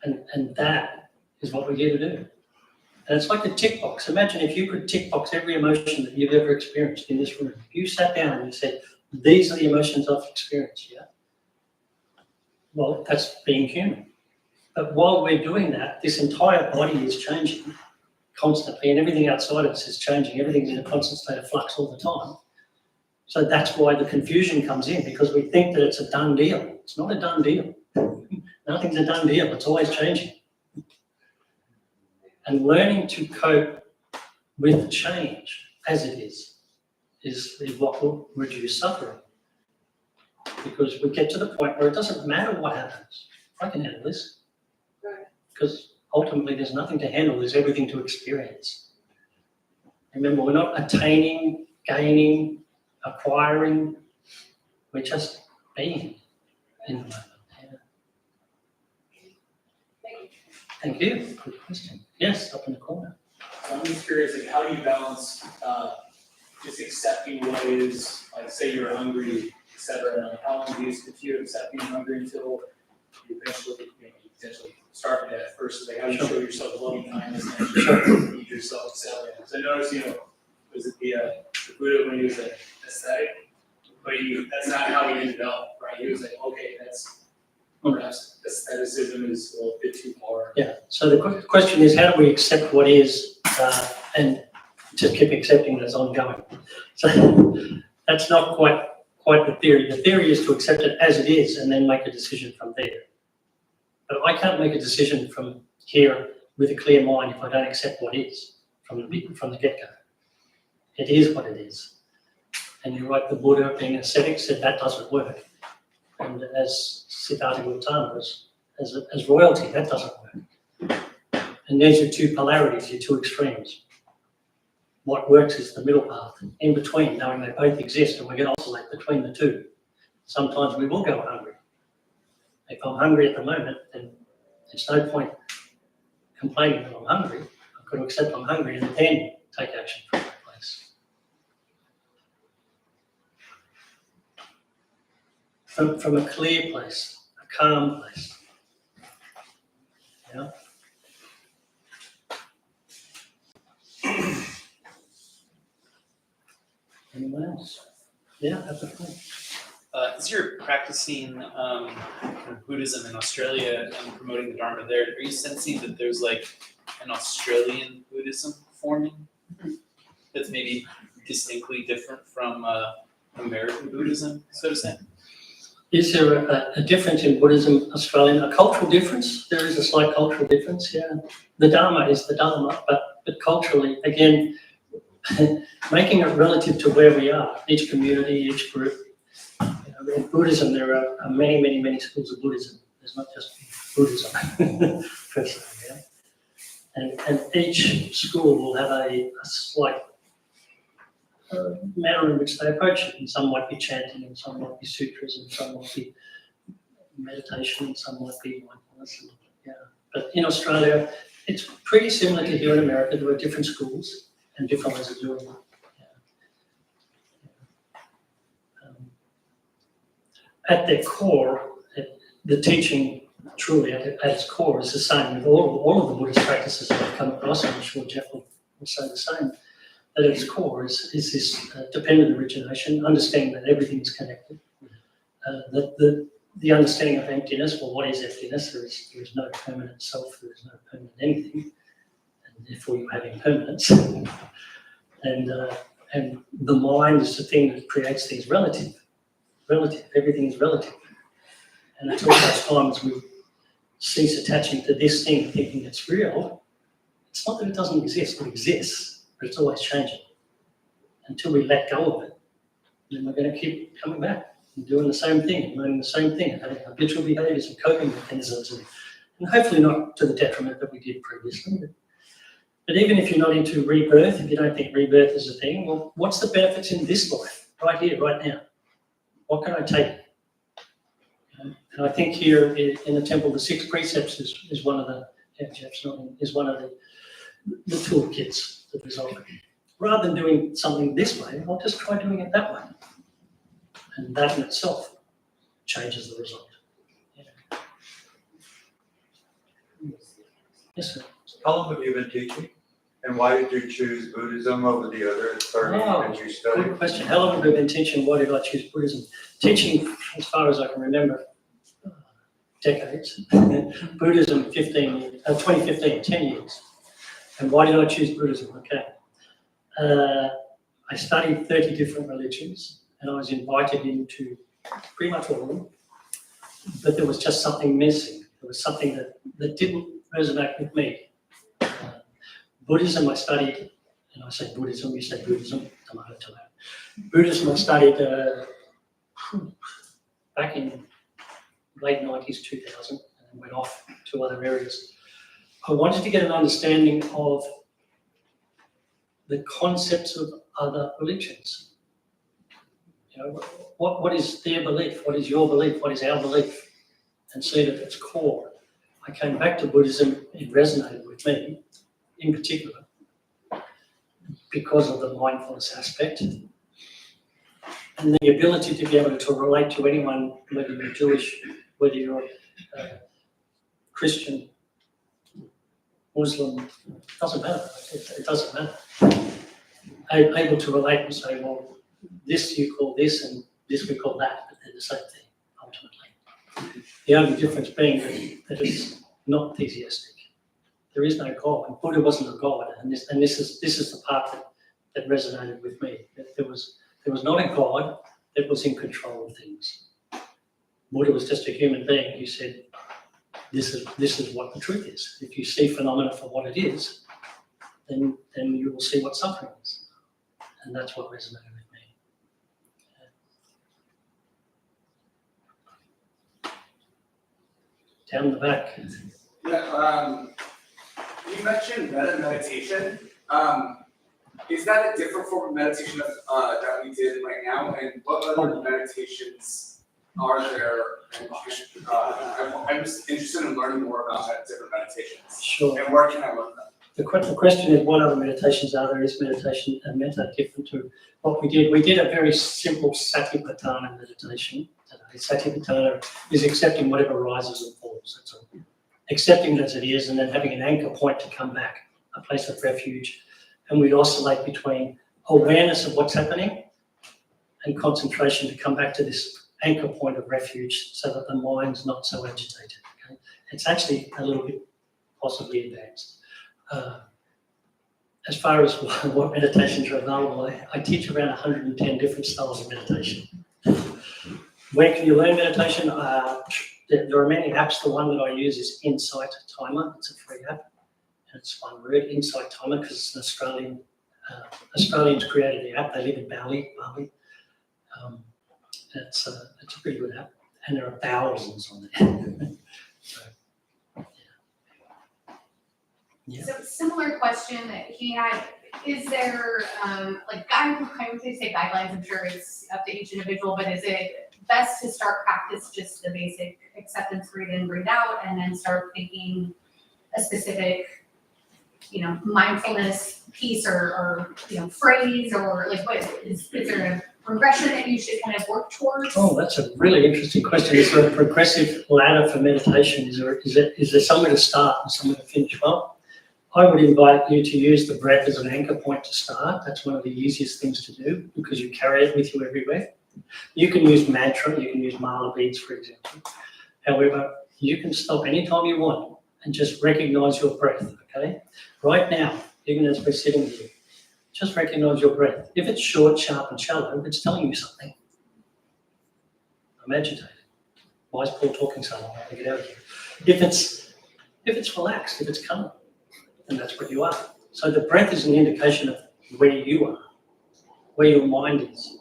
and that is what we're here to do. And it's like a tick box. Imagine if you could tick box every emotion that you've ever experienced in this room. If you sat down and you said, these are the emotions I've experienced, yeah? Well, that's being human. But while we're doing that, this entire body is changing constantly, and everything outside of us is changing. Everything's in a constant state of flux all the time. So that's why the confusion comes in, because we think that it's a done deal. It's not a done deal. Nothing's a done deal. It's always changing. And learning to cope with change as it is what will reduce suffering. Because we get to the point where it doesn't matter what happens. I can handle this. Right. Because ultimately there's nothing to handle, there's everything to experience. Remember, we're not attaining, gaining, acquiring, we're just being in the moment. Yeah. Thank you. Good question. Yes, up in the corner. I'm just curious, like, how do you balance just accepting what is, like, say you're hungry, et cetera, and like, how long do you continue to accept being hungry until you eventually, potentially starve to death versus like how you show yourself loving kindness and you feed yourself acceptance. I noticed, was it the Buddha when he was like aesthetic, but that's not how he ended up, right? He was like, okay, that's perhaps aestheticism is a little bit too far. Yeah, so the question is, how do we accept what is and just keep accepting it as ongoing? So that's not quite the theory. The theory is to accept it as it is and then make a decision from there. But I can't make a decision from here with a clear mind if I don't accept what is from the get-go. It is what it is. And you're right, the Buddha, being ascetic, said that doesn't work. And as Siddhartha Gautama, as royalty, that doesn't work. And there's your two polarities, your two extremes. What works is the middle path, in between, knowing they both exist, and we can oscillate between the two. Sometimes we will go hungry. If I'm hungry at the moment, then there's no point complaining that I'm hungry. I've got to accept I'm hungry and then take action from that place. From a clear place, a calm place. Yeah. Anyone else? Yeah, have a point. As you're practicing kind of Buddhism in Australia and promoting the Dharma there, are you sensing that there's like an Australian Buddhism forming that's maybe distinctly different from American Buddhism, so to say? Is there a difference in Buddhism, Australian, a cultural difference? There is a slight cultural difference, yeah. The Dharma is the Dharma, but culturally, again, making it relative to where we are, each community, each group. In Buddhism, there are many, many, many schools of Buddhism. There's not just Buddhism, per se, yeah. And each school will have a slight manner in which they approach it. And some might be chanting, and some might be sutras, and some might be meditation, and some might be mindfulness. And, yeah. But in Australia, it's pretty similar to here in America. There are different schools and different ways of doing it. At their core, the teaching truly at its core is the same with all of the Buddhist practices that I've come across. I'm sure Jeff will say the same. At its core is this dependent origination, understanding that everything is connected. The understanding of emptiness. Well, what is emptiness? There is no permanent self. There is no permanent anything, and therefore you have impermanence. And the mind is the thing that creates things relative. Everything is relative. And until such time as we cease attaching to this thing, thinking it's real, it's not that it doesn't exist, it exists, but it's always changing. Until we let go of it, then we're going to keep coming back and doing the same thing, and learning the same thing, and having habitual behaviours and coping mechanisms, and hopefully not to the detriment that we did previously. But even if you're not into rebirth, if you don't think rebirth is a thing, well, what's the benefits in this life, right here, right now? What can I take? And I think here in the temple, the 6 precepts is one of the the toolkits that result in. Rather than doing something this way, I'll just try doing it that way, and that in itself changes the result. Yeah. Yes, sir. How long have you been teaching? And why did you choose Buddhism over the other 30 that you studied? Good question. How long have I been teaching? Why did I choose Buddhism? Teaching, as far as I can remember, decades. Buddhism, 2015, 10 years. And why did I choose Buddhism? Okay. I studied 30 different religions, and I was invited into pretty much all of them. But there was just something missing. There was something that didn't resonate with me. Buddhism I studied, and I say Buddhism, you say Buddhism, tomato. Buddhism I studied back in late 90s, 2000, and then went off to other areas. I wanted to get an understanding of the concepts of other religions. You know, what is their belief? What is your belief? What is our belief? And see it at its core. I came back to Buddhism, it resonated with me, in particular, because of the mindfulness aspect and the ability to be able to relate to anyone, whether you're Jewish, whether you're Christian, Muslim, doesn't matter. It doesn't matter. I'm able to relate and say, well, this you call this and this we call that, but they're the same thing, ultimately. The only difference being that it's not theistic. There is no God. Buddha wasn't a God, and this is the part that resonated with me. That there was not a God that was in control of things. Buddha was just a human being who said, "This is what the truth is. If you see phenomena for what it is, then you will see what suffering is," and that's what resonated with me. Down the back. Yeah, you mentioned meditation. Is that a different form of meditation that we did right now? And what other meditations are there? I'm just interested in learning more about different meditations. Sure. And where can I learn them? The question is, what other meditations are there? Is meditation and metta different to what we did? We did a very simple satipatthana meditation today. Satipatthana is accepting whatever rises and falls. That's all. Accepting it as it is, and then having an anchor point to come back, a place of refuge. And we'd oscillate between awareness of what's happening and concentration to come back to this anchor point of refuge so that the mind's not so agitated. Okay? It's actually a little bit possibly advanced. As far as what meditations are available, I teach around 110 different styles of meditation. Where can you learn meditation? There are many apps. The one that I use is Insight Timer. It's a free app. And it's one word, Insight Timer, because it's an Australian. Australians created the app. They live in Bali. It's a pretty good app, and there are thousands on there. So, yeah. So similar question that he had, is there like I would say guidelines, I'm sure it's up to each individual, but is it best to start practice just the basic acceptance, breathe in, breathe out, and then start thinking a specific, mindfulness piece or phrase, or like what is there a progression that you should kind of work towards? Oh, that's a really interesting question. Is there a progressive ladder for meditation? Is there somewhere to start and somewhere to finish? Well, I would invite you to use the breath as an anchor point to start. That's one of the easiest things to do because you carry it with you everywhere. You can use mantra, you can use mala beads, for example. However, you can stop anytime you want and just recognize your breath, okay? Right now, even as we're sitting here, just recognize your breath. If it's short, sharp, and shallow, it's telling you something. I'm agitated. Why is Paul talking so long? I have to get out of here. If it's relaxed, if it's calm, and that's what you are. So the breath is an indication of where you are, where your mind is.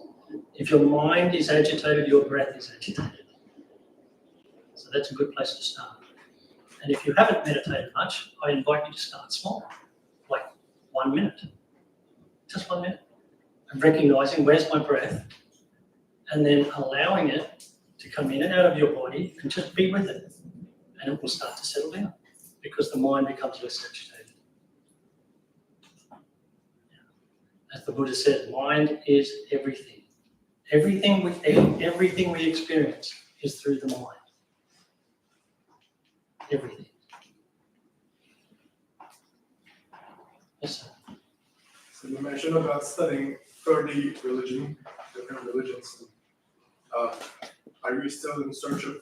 If your mind is agitated, your breath is agitated. So that's a good place to start. And if you haven't meditated much, I invite you to start small, like 1 minute, just 1 minute, and recognizing where's my breath, and then allowing it to come in and out of your body and just be with it. And it will start to settle down because the mind becomes less agitated. As the Buddha said, mind is everything. Everything we experience is through the mind. Everything. Yes, sir. So you mentioned about studying 30 different religions. Are you still in search of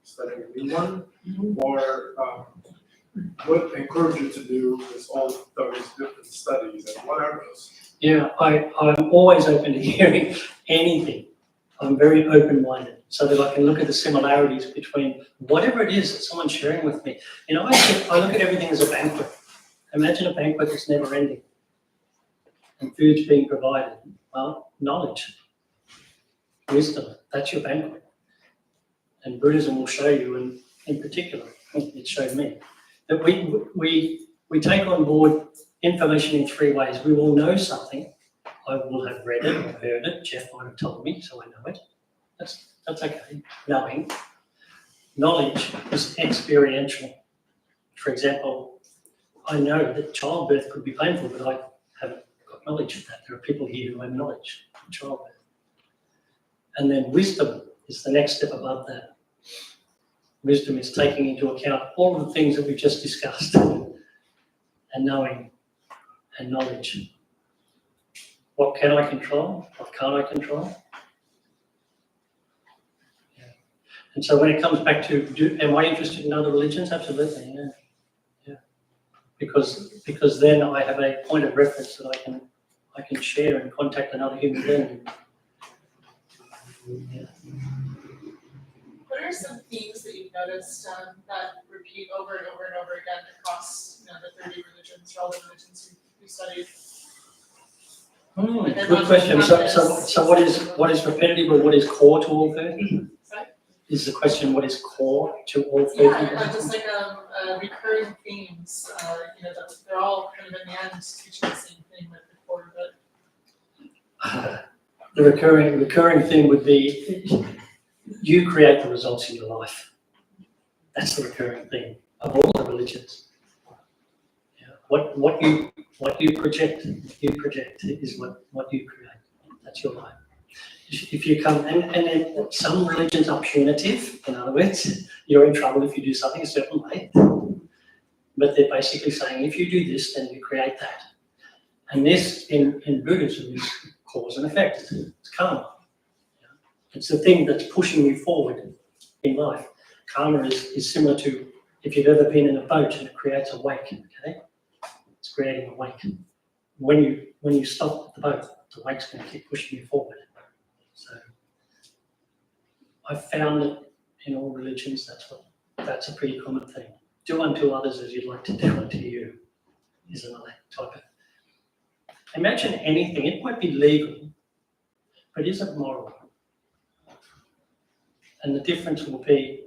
studying a new one? Or what encouraged you to do is all those different studies, and what are those? Yeah, I'm always open to hearing anything. I'm very open-minded so that I can look at the similarities between whatever it is that someone's sharing with me. I look at everything as a banquet. Imagine a banquet that's never ending and food's being provided. Well, knowledge, wisdom, that's your banquet. And Buddhism will show you, and in particular, it showed me, that we take on board information in 3 ways. We will know something. I will have read it or heard it. Jeff might have told me, so I know it. That's okay. Knowing. Knowledge is experiential. For example, I know that childbirth could be painful, but I haven't got knowledge of that. There are people here who have knowledge of childbirth. And then wisdom is the next step above that. Wisdom is taking into account all of the things that we've just discussed, and knowing and knowledge. What can I control? What can't I control? Yeah. And so when it comes back to, am I interested in other religions? Absolutely, yeah. Because then I have a point of reference that I can share and contact another human being. Yeah. What are some themes that you've noticed that repeat over and over and over again across the 30 religions, all the religions we studied? Good question. So what is repetitive or what is core to all 30? Sorry? Is the question what is core to all 30? Yeah, just like recurring themes. They're all kind of in the end teaching the same thing, like before, but The recurring thing would be you create the results in your life. That's the recurring theme of all the religions. Yeah. What you project is what you create. That's your life. If you come, and then some religions are punitive, in other words, you're in trouble if you do something a certain way. But they're basically saying, if you do this, then you create that. And this, in Buddhism, is cause and effect. It's karma. It's the thing that's pushing you forward in life. Karma is similar to if you've ever been in a boat and it creates a wake, okay? It's creating a wake. When you stop the boat, the wake's going to keep pushing you forward. So I've found that in all religions, that's a pretty common thing. Do unto others as you'd like to do unto you is another type of. Imagine anything, it might be legal, but is it moral? And the difference will be,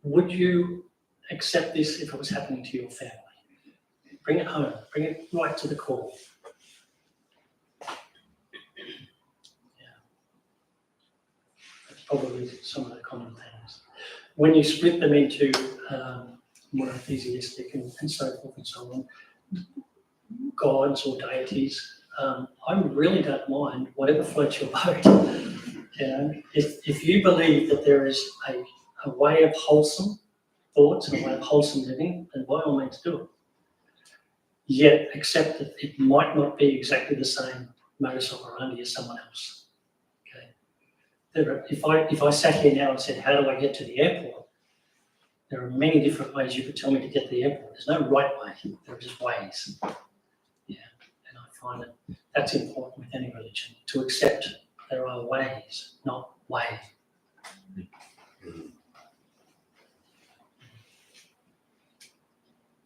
would you accept this if it was happening to your family? Bring it home, bring it right to the core. Probably some of the common things. When you split them into monotheistic and so forth and so on, gods or deities, I really don't mind whatever floats your boat. You know, if you believe that there is a way of wholesome thoughts and a way of wholesome living, then by all means do it. Yet accept that it might not be exactly the same modus operandi as someone else. If I sat here now and said, how do I get to the airport? There are many different ways you could tell me to get to the airport. There's no right way, there are just ways. Yeah, and I find that that's important with any religion, to accept there are ways, not way.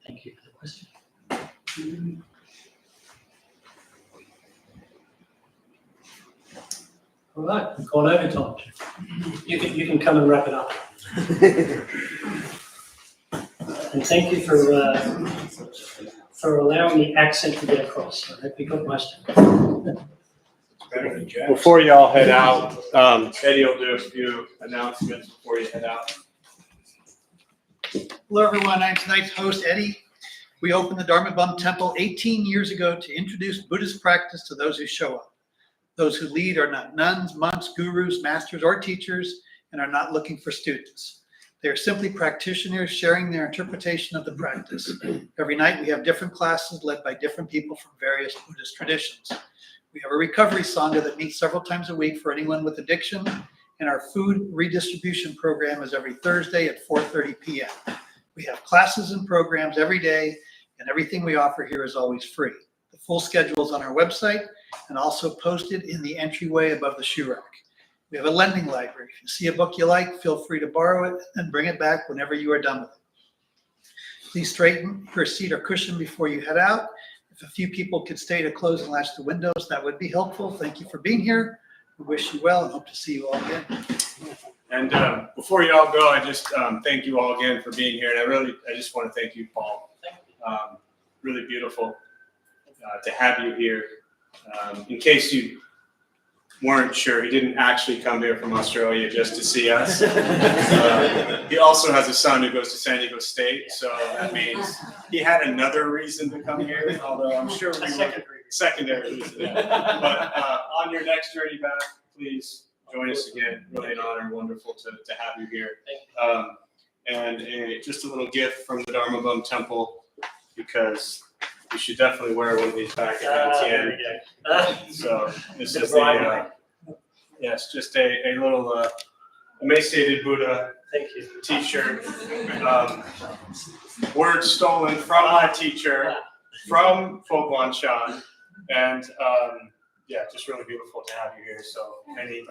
Thank you for the question. All right, we've gone over time. You can come and wrap it up. And thank you for allowing the accent to get across. I hope you got most of it. Before you all head out, Eddie will do a few announcements before you head out. Hello, everyone. I'm tonight's host, Eddie. We opened the Dharmabumtemple 18 years ago to introduce Buddhist practice to those who show up. Those who lead are not nuns, monks, gurus, masters, or teachers, and are not looking for students. They are simply practitioners sharing their interpretation of the practice. Every night we have different classes led by different people from various Buddhist traditions. We have a recovery sangha that meets several times a week for anyone with addiction, and our food redistribution program is every Thursday at 4:30 p.m. We have classes and programs every day, and everything we offer here is always free. The full schedule is on our website and also posted in the entryway above the shoe rack. We have a lending library. If you see a book you like, feel free to borrow it and bring it back whenever you are done with it. Please straighten your seat or cushion before you head out. If a few people could stay to close and latch the windows, that would be helpful. Thank you for being here. We wish you well and hope to see you all again. And before you all go, I just thank you all again for being here. And I just want to thank you, Paul. Really beautiful to have you here. In case you weren't sure, he didn't actually come here from Australia just to see us. He also has a son who goes to San Diego State, so that means he had another reason to come here, although I'm sure we were secondary reason. But on your next journey back, please join us again. Really an honor, wonderful to have you here. And just a little gift from the Dharmabumtemple, because you should definitely wear one of these back at LTN. So this is yes, just a little emaciated Buddha T-shirt. Words stolen from my teacher, from Fo Guan Shan, and yeah, just really beautiful to have you here. So any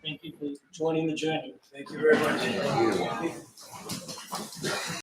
Thank you for joining the journey. Thank you very much. Thank you.